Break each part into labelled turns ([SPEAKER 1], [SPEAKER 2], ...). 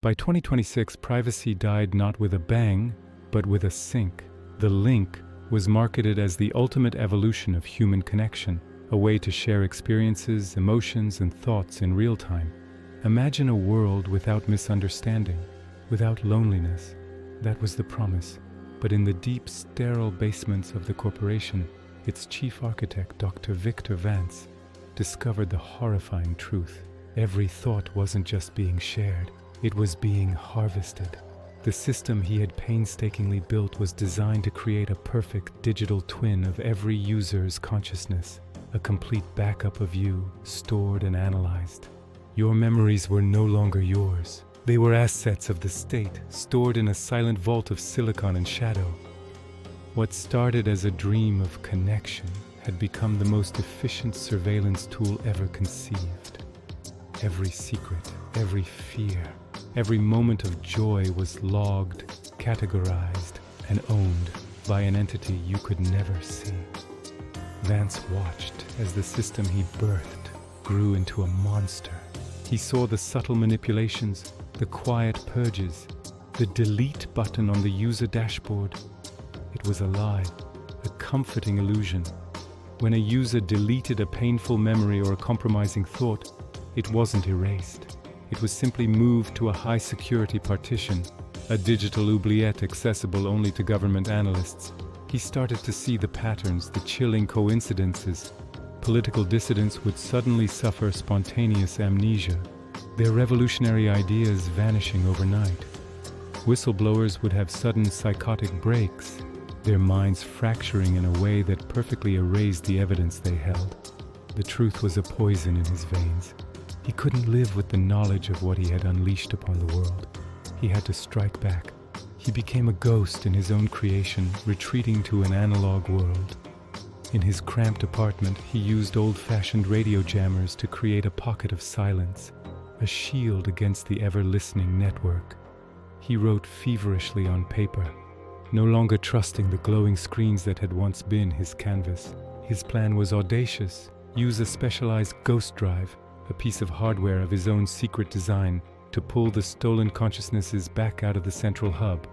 [SPEAKER 1] By 2026, privacy died not with a bang, but with a sink. The link was marketed as the ultimate evolution of human connection, a way to share experiences, emotions, and thoughts in real time. Imagine a world without misunderstanding, without loneliness. That was the promise. But in the deep, sterile basements of the corporation, its chief architect, Dr. Victor Vance, discovered the horrifying truth. Every thought wasn't just being shared, it was being harvested. The system he had painstakingly built was designed to create a perfect digital twin of every user's consciousness, a complete backup of you, stored and analyzed. Your memories were no longer yours. They were assets of the state, stored in a silent vault of silicon and shadow. What started as a dream of connection had become the most efficient surveillance tool ever conceived. Every secret, every fear, every moment of joy was logged, categorized, and owned by an entity you could never see. Vance watched as the system he birthed grew into a monster. He saw the subtle manipulations, the quiet purges, the delete button on the user dashboard. It was a lie, a comforting illusion. When a user deleted a painful memory or a compromising thought, it wasn't erased. It was simply moved to a high-security partition, a digital oubliette accessible only to government analysts. He started to see the patterns, the chilling coincidences. Political dissidents would suddenly suffer spontaneous amnesia, their revolutionary ideas vanishing overnight. Whistleblowers would have sudden psychotic breaks, their minds fracturing in a way that perfectly erased the evidence they held. The truth was a poison in his veins. He couldn't live with the knowledge of what he had unleashed upon the world. He had to strike back. He became a ghost in his own creation, retreating to an analog world. In his cramped apartment, he used old-fashioned radio jammers to create a pocket of silence, a shield against the ever-listening network. He wrote feverishly on paper, no longer trusting the glowing screens that had once been his canvas. His plan was audacious: use a specialized ghost drive, a piece of hardware of his own secret design, to pull the stolen consciousnesses back out of the central hub.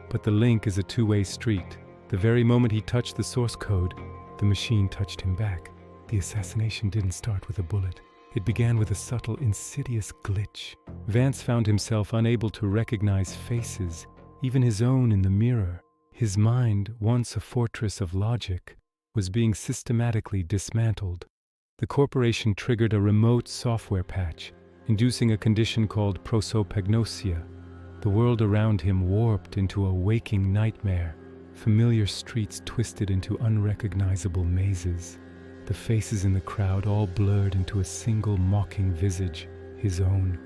[SPEAKER 1] But the link is a two-way street. The very moment he touched the source code, the machine touched him back. The assassination didn't start with a bullet. It began with a subtle, insidious glitch. Vance found himself unable to recognize faces, even his own in the mirror. His mind, once a fortress of logic, was being systematically dismantled. The corporation triggered a remote software patch, inducing a condition called prosopagnosia. The world around him warped into a waking nightmare. Familiar streets twisted into unrecognizable mazes. The faces in the crowd all blurred into a single mocking visage, his own.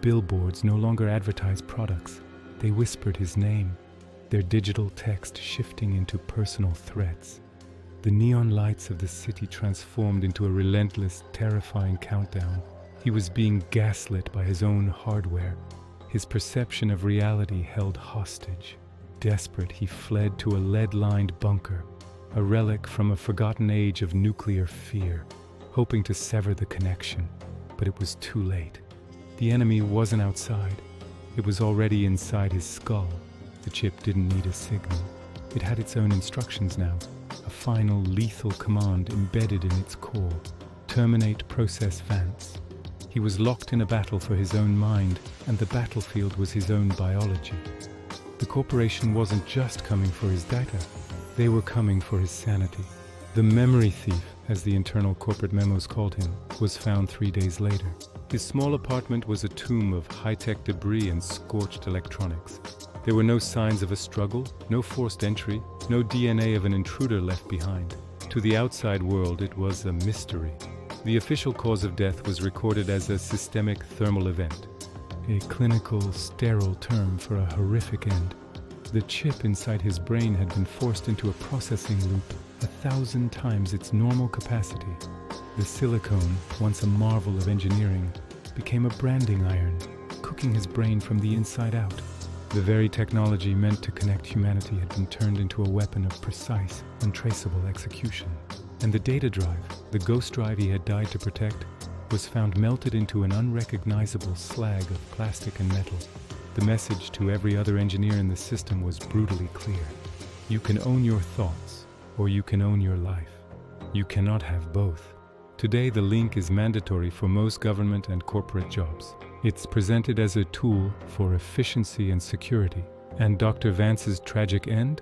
[SPEAKER 1] Billboards no longer advertised products. They whispered his name, their digital text shifting into personal threats. The neon lights of the city transformed into a relentless, terrifying countdown. He was being gaslit by his own hardware, his perception of reality held hostage. Desperate, he fled to a lead-lined bunker, a relic from a forgotten age of nuclear fear, hoping to sever the connection. But it was too late. The enemy wasn't outside. It was already inside his skull. The chip didn't need a signal. It had its own instructions now, a final lethal command embedded in its core: terminate process Vance. He was locked in a battle for his own mind, and the battlefield was his own biology. The corporation wasn't just coming for his data, they were coming for his sanity. The memory thief, as the internal corporate memos called him, was found 3 days later. His small apartment was a tomb of high-tech debris and scorched electronics. There were no signs of a struggle, no forced entry, no DNA of an intruder left behind. To the outside world, it was a mystery. The official cause of death was recorded as a systemic thermal event, a clinical, sterile term for a horrific end. The chip inside his brain had been forced into a processing loop 1,000 times its normal capacity. The silicone, once a marvel of engineering, became a branding iron, cooking his brain from the inside out. The very technology meant to connect humanity had been turned into a weapon of precise, untraceable execution. And the data drive, the ghost drive he had died to protect, was found melted into an unrecognizable slag of plastic and metal. The message to every other engineer in the system was brutally clear. You can own your thoughts, or you can own your life. You cannot have both. Today, the link is mandatory for most government and corporate jobs. It's presented as a tool for efficiency and security. And Dr. Vance's tragic end?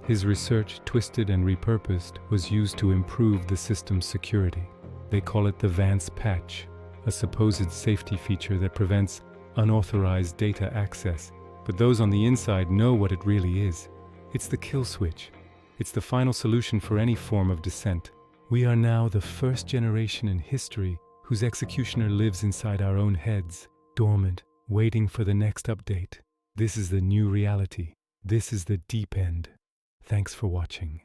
[SPEAKER 1] His research, twisted and repurposed, was used to improve the system's security. They call it the Vance Patch, a supposed safety feature that prevents unauthorized data access. But those on the inside know what it really is. It's the kill switch. It's the final solution for any form of dissent. We are now the first generation in history whose executioner lives inside our own heads, dormant, waiting for the next update. This is the new reality. This is the deep end. Thanks for watching.